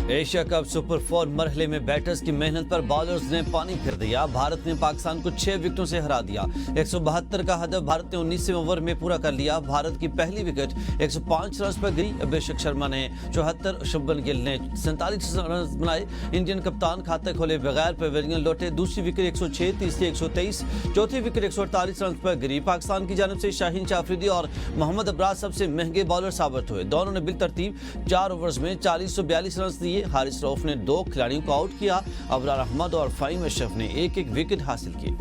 Asia cup super 4 मरहले में batters की मेहनत पर बॉलर्स ने पानी फिर दिया। भारत ने पाकिस्तान को 6 विकेटों से हरा दिया। 172 का हदफ भारत ने 19वें ओवर में पूरा कर लिया। भारत की पहली विकेट 105 रन पर गिरी। अभिषेक शर्मा ने 74, शुभमन गिल ने 47 रन बनाए। इंडियन कप्तान खाते खोले बगैर पेवेलियन लौटे। दूसरी विकेट 106, तीसरी 123, चौथी विकेट 148 रन पर गिरी। पाकिस्तान की जानिब से शाहीन शाह अफरीदी और मोहम्मद अब्रार सबसे महंगे बॉलर साबित हुए। दोनों ने बिलतरतीब 4 ओवर्स में 40-42 रन दिए। हारिस रऊफ ने 2 खिलाड़ियों को आउट किया। अबरार अहमद और फ़हीम अशरफ ने एक विकेट हासिल की।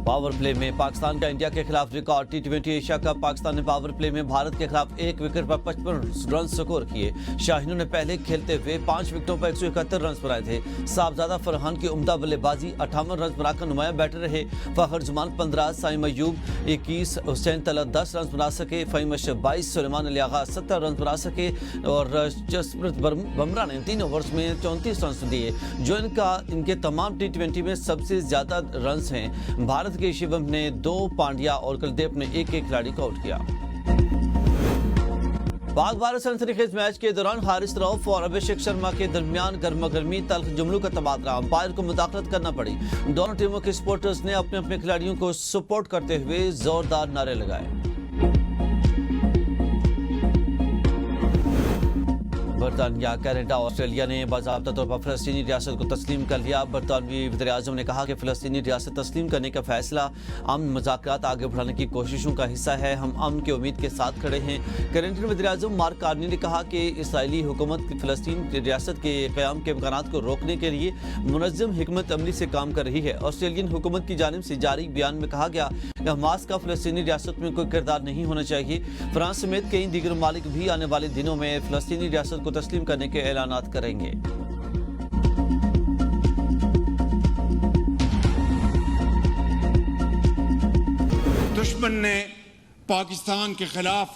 पावर प्ले में पाकिस्तान का इंडिया के खिलाफ रिकॉर्ड। टी20 एशिया कप पाकिस्तान ने पावर प्ले में भारत के खिलाफ 1 विकेट पर 55 रन स्कोर किए। शाहीनों ने पहले खेलते हुए 5 विकेटों पर 171 रन बनाए थे। साहबजादा फरहान की उम्दा बल्लेबाजी 58 रन बनाकर नुमायां बैटर रहे। फखर जमान 15, साइम अयूब 21, हुसैन तलत 10 रन बना सके। फ़हीम अशरफ 22, सुलेमान अली आगा 70 रन बना सके और जसप्रीत बुमराह ने 3 ओवर्स में 34 रन दिए, जो इनके तमाम टी20 में सबसे ज्यादा रन हैं। भारत के शिवम ने 2, पांड्या और कुलदीप ने एक खिलाड़ी को आउट किया। पाक भारत सनसनीखेज मैच के दौरान हारिस रऊफ और अभिषेक शर्मा के दरमियान गर्मागर्मी तल्ख जुमलों का तबादला। अंपायर को मुदाखलत करना पड़ी। दोनों टीमों के सपोर्टर्स ने अपने अपने खिलाड़ियों को सपोर्ट करते हुए जोरदार नारे लगाए। बरतानिया, कनाडा, ऑस्ट्रेलिया ने बाज़ाब्ता तौर पर फ़लस्तीनी रियासत को तस्लीम कर लिया। बरतानवी वज़ीर-ए-आज़म ने कहा कि फ़लस्तीनी रियासत तस्लीम करने का फैसला अमन मज़ाक़ात आगे बढ़ाने की कोशिशों का हिस्सा है। हम अमन की उम्मीद के साथ खड़े हैं। कैनेडियन वज़ीर-ए-आज़म मार्क कार्नी ने कहा कि इसराइली हुकूमत फ़लस्तीन रियासत के क़याम के इम्कानात को रोकने के लिए मुनज़्ज़म हिकमत अमली से काम कर रही है। ऑस्ट्रेलियन हुकूमत की जानिब से जारी बयान में कहा गया कि हमास का फ़लस्तीनी रियासत में कोई किरदार नहीं होना चाहिए। फ्रांस समेत कई दीगर ममालिक भी आने वाले दिनों में फ़लस्तीनी रियासत को तस्लीम करने के ऐलानात करेंगे। दुश्मन ने पाकिस्तान के खिलाफ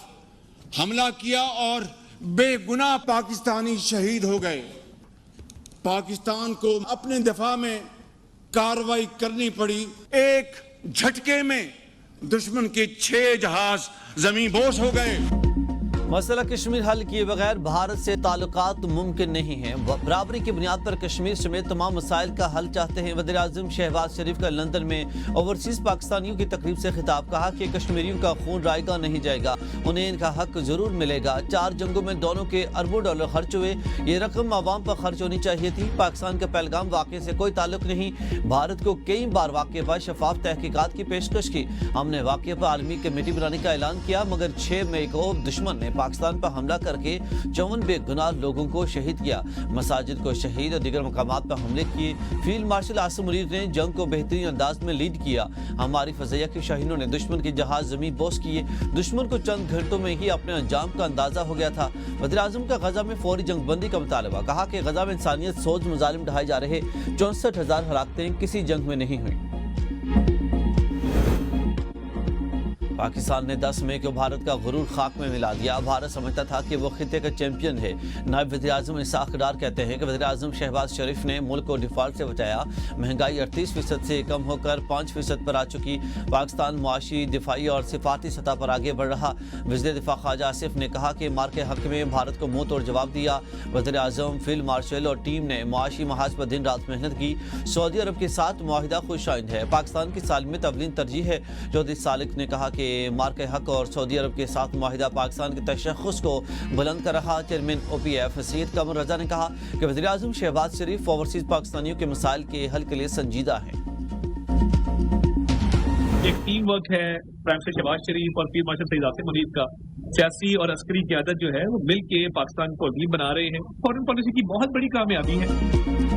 हमला किया और बेगुनाह पाकिस्तानी शहीद हो गए। पाकिस्तान को अपने दफा में कार्रवाई करनी पड़ी। एक झटके में दुश्मन के 6 जहाज जमीन बोस हो गए। मसला कश्मीर हल किए बगैर भारत से ताल्लुकात मुमकिन नहीं है। बराबरी की बुनियाद पर कश्मीर समेत तमाम मसाइल का हल चाहते हैं। वज़ीर-ए-आज़म शहबाज शरीफ का लंदन में ओवरसीज पाकिस्तानियों की तकरीब से खिताब। कहा कि कश्मीरियों का खून रायगा नहीं जाएगा, उन्हें इनका हक जरूर मिलेगा। 4 जंगों में दोनों के अरबों डॉलर खर्च हुए, ये रकम आवाम पर खर्च होनी चाहिए थी। पाकिस्तान का पहलगाम वाक़े से कोई ताल्लुक नहीं। भारत को कई बार वाक़े पर शफाफ तहकीकात की पेशकश की। हमने वाक़े पर आलमी कमेटी बनाने का ऐलान किया, मगर 6 मई को दुश्मन ने पाकिस्तान पर हमला करके 54 बेगुनाह लोगों को शहीद किया। मसाजिद को शहीद और दीगर मकामात पर हमले किए। फील्ड मार्शल आसिम मुनीर ने जंग को बेहतरीन अंदाज में लीड किया। हमारी फज़ैया की शाहीनों ने दुश्मन के जहाज जमीन बोस किए। दुश्मन को चंद घंटों में ही अपने अंजाम का अंदाजा हो गया था। वज़ीर-ए-आज़म का गजा में फौरी जंगबंदी का मुतालबा। कहा कि गजा में इंसानियत सोच मुजालिम ढाए जा रहे। 64,000 हलाकतें किसी जंग में नहीं हुई। पाकिस्तान ने 10 मई को भारत का गुरूर खाक में मिला दिया। भारत समझता था कि वो खिते का चैंपियन है। नायब वज़ीर-ए-आज़म इसाक़ डार कहते हैं कि वज़ीर-ए-आज़म शहबाज शरीफ ने मुल्क को डिफ़ॉल्ट से बचाया। महंगाई 38% से कम होकर 5% पर आ चुकी। पाकिस्तान मुआशी, दिफाई और सिफारती सतह पर आगे बढ़ रहा। वज़ीर दिफा ख्वाजा आसिफ ने कहा कि मार के हक़ में भारत को मुँह तोड़ जवाब दिया। वज़ीर-ए-आज़म, फील्ड मार्शल और टीम ने मुआशी महाज पर दिन रात मेहनत की। सऊदी अरब के साथ मुआहिदा खुशाइंद है। पाकिस्तान की सालमियत अवलीन तरजीह है। चौधरी सालिक ने कहा कि मार के हक और सऊदी अरब के साथ मुआहिदा पाकिस्तान के तशख़्ख़ुस को बुलंद कर रहा। चेयरमैन OPF सैयद कमर रजा ने कहा कि वज़ीर-ए-आज़म शहबाज शरीफ ओवरसीज पाकिस्तानियों के मसाइल के हल के लिए संजीदा हैं। एक टीम वर्क है प्राइम मिनिस्टर शहबाज शरीफ और फील्ड मार्शल सईद आसिम मुनीर का। सियासी और अस्करी क़यादत जो है वो मिल के पाकिस्तान को अजीम बना रहे हैं। फॉरेन पॉलिसी की बहुत बड़ी कामयाबी है।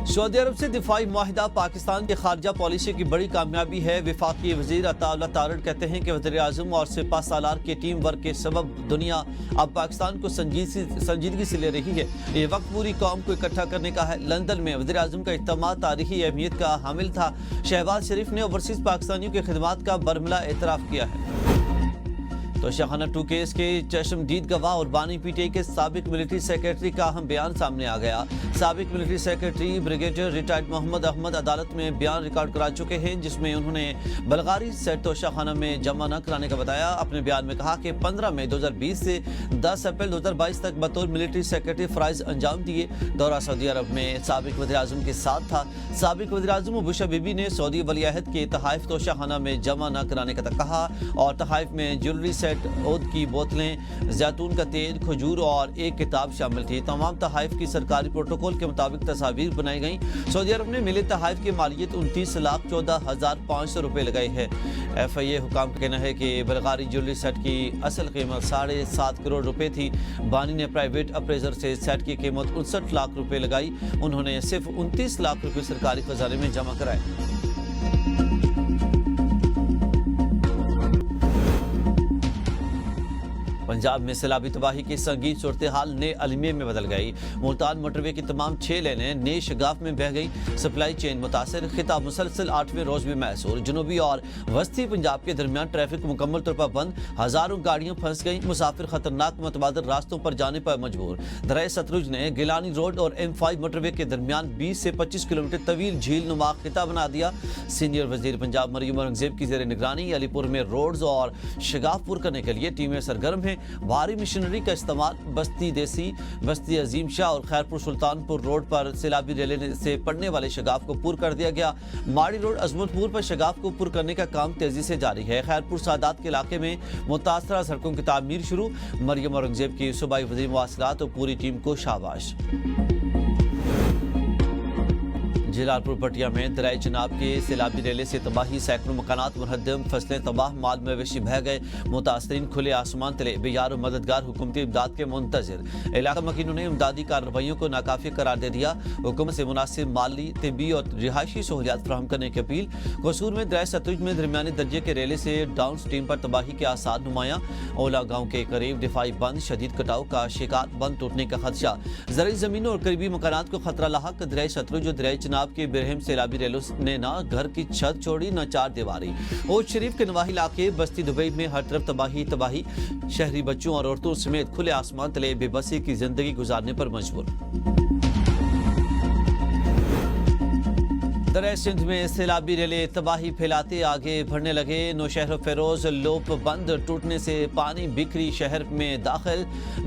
सऊदी अरब से दिफाई मुआहिदा पाकिस्तान की खारजा पॉलिसी की बड़ी कामयाबी है। वफाकी वज़ीर अताउल्लाह तारड़ कहते हैं कि वज़ीर-ए-आज़म और सिपा सालार के टीम वर्क के सबब दुनिया अब पाकिस्तान को संजीदगी से ले रही है। ये वक्त पूरी कौम को इकट्ठा करने का है। लंदन में वज़ीर-ए-आज़म का इज्तिमा तारीखी अहमियत का हामिल था। शहबाज शरीफ ने ओवरसीज पाकिस्तानियों की खिदमात का बरमला एतराफ़ किया है। توشہ 2 کیس کے چشمدید گواہ اور بانی پی ٹی آئی کے سابق ملٹری سیکرٹری کا اہم بیان سامنے آ گیا۔ سابق ملٹری سیکرٹری بریگیڈیئر ریٹائرڈ محمد احمد عدالت میں بیان ریکارڈ کرا چکے ہیں، جس میں انہوں نے بلغاری سیٹ توشہ خانہ میں جمع نہ کرانے کا بتایا۔ اپنے بیان میں کہا کہ 15 مئی 2020 سے 10 اپریل 2022 تک بطور ملٹری سیکرٹری فرائض انجام دیے۔ دورہ سعودی عرب میں سابق وزیر اعظم کے ساتھ تھا۔ سابق وزیر اعظم بشا بی بی نے سعودی ولی عہد کے تحائف توشہ خانہ میں جمع نہ کرانے کا کہا اور تحائف میں جیولری سیٹ، عود کی بوتلیں، زیتون کا تیل، کھجور اور ایک کتاب شامل تھی۔ تمام تحائف کی سرکاری پروٹوکول کے مطابق تصاویر بنائی گئیں۔ سعودی عرب نے ملے تحائف کی مالیت 29,14,500 روپے لگائی ہے۔ ایف آئی اے حکام کا کہنا ہے کہ بلغاری جیولری سیٹ کی اصل قیمت 7.5 کروڑ روپے تھی۔ بانی نے پرائیویٹ اپریزر سے سیٹ کی قیمت 59 لاکھ روپے لگائی۔ انہوں نے صرف 29 لاکھ روپے سرکاری خزانے میں جمع کرائے۔ پنجاب میں سیلابی تباہی کی سنگین صورتحال نئے المیہ میں بدل گئی۔ ملتان موٹر وے کی تمام 6 لینیں نئے شگاف میں بہہ گئی۔ سپلائی چین متاثر، خطہ مسلسل 8ویں روز بھی محصور۔ جنوبی اور وسطی پنجاب کے درمیان ٹریفک مکمل طور پر بند، ہزاروں گاڑیاں پھنس گئیں، مسافر خطرناک متبادل راستوں پر جانے پر مجبور۔ دریائے ستلج نے گیلانی روڈ اور M5 موٹر وے کے درمیان 20 سے 25 کلومیٹر طویل جھیل نما خطہ بنا دیا۔ سینئر وزیر پنجاب مریم اورنگزیب کی زیر نگرانی علی پور میں روڈز اور شگاف پور کرنے کے لیے ٹیمیں سرگرم ہیں۔ بھاری مشینری کا استعمال، بستی دیسی، بستی عظیم شاہ اور خیرپور سلطان پور روڈ پر سیلابی ریلے سے پڑنے والے شگاف کو پور کر دیا گیا۔ ماڑی روڈ عظمت پور پر شگاف کو پور کرنے کا کام تیزی سے جاری ہے۔ خیرپور سادات کے علاقے میں متاثرہ سڑکوں کی تعمیر شروع۔ مریم اورنگزیب کی صوبائی وزیر مواصلات اور پوری ٹیم کو شاباش۔ جلال پور پٹیا میں دریائے چناب کے سیلابی ریلے سے تباہی، سینکڑوں مکانات منہدم، فصلیں تباہ، مال مویشی بہہ گئے۔ متاثرین کھلے آسمان تلے بے یار و مددگار حکومتی امداد کے منتظر۔ علاقہ مکینوں نے امدادی کارروائیوں کو ناکافی قرار دے دیا۔ حکومت سے مناسب مالی، طبی اور رہائشی سہولیات فراہم کرنے کی اپیل۔ قصور میں دریائے ستلج میں درمیانی درجے کے ریلے سے ڈاؤن سٹریم پر تباہی کے آثار نمایاں۔ اولا گاؤں کے قریب دفاعی بند، شدید کٹاؤ کا شکار، بند ٹوٹنے کا خدشہ۔ زرعی زمینوں اور قریبی مکانات کو خطرہ لاحق۔ دریائے ستلج اور دریائے چناب کے برہم سیلابی ریلوں نے نہ گھر کی چھت چھوڑی نہ چار دیواری۔ اوج شریف کے نواحی علاقے بستی دبئی میں ہر طرف تباہی تباہی، شہری بچوں اور عورتوں سمیت کھلے آسمان تلے بے بسی کی زندگی گزارنے پر مجبور۔ دریائے سندھ میں سیلابی ریلے تباہی پھیلاتے آگے بڑھنے لگے۔ نوشہر و فیروز لوپ بند ٹوٹنے سے پانی بکھری شہر میں داخل،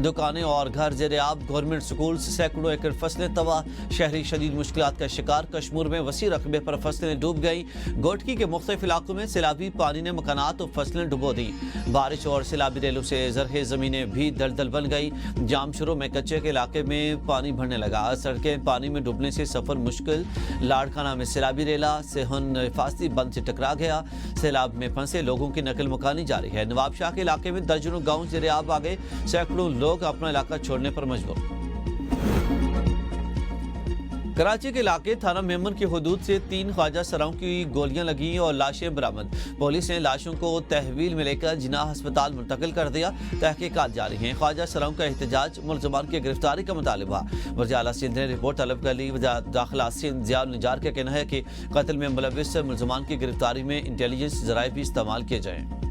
دکانیں اور گھر زیر آب، گورنمنٹ سکولز، سینکڑوں ایکڑ فصلیں تباہ، شہری شدید مشکلات کا شکار۔ کشمور میں وسیع رقبے پر فصلیں ڈوب گئیں۔ گوٹکی کے مختلف علاقوں میں سیلابی پانی نے مکانات اور فصلیں ڈبو دیں۔ بارش اور سیلابی ریلوں سے زرعی زمینیں بھی دلدل بن گئی۔ جام شروع میں کچے کے علاقے میں پانی بھرنے لگا، سڑکیں پانی میں ڈوبنے سے سفر مشکل۔ لاڑکانہ میں سیلابی ریلا سہن حفاظتی بند سے ٹکرا گیا۔ سیلاب میں پھنسے لوگوں کی نقل مکانی جاری ہے۔ نواب شاہ کے علاقے میں درجنوں گاؤں زیر آب آ گئے، سینکڑوں لوگ اپنا علاقہ چھوڑنے پر مجبور۔ کراچی کے علاقے تھانہ میمن کی حدود سے 3 خواجہ سراؤں کی گولیاں لگیں اور لاشیں برآمد۔ پولیس نے لاشوں کو تحویل میں لے کر جناح ہسپتال منتقل کر دیا۔ تحقیقات جاری ہیں۔ خواجہ سراؤں کا احتجاج، ملزمان کی گرفتاری کا مطالبہ۔ وزیر اعلیٰ سندھ نے رپورٹ طلب کر لی۔ وزیر داخلہ سندھ ضیاء النجار کا کہنا ہے کہ قتل میں ملوث ملزمان کی گرفتاری میں انٹیلیجنس ذرائع بھی استعمال کیے جائیں۔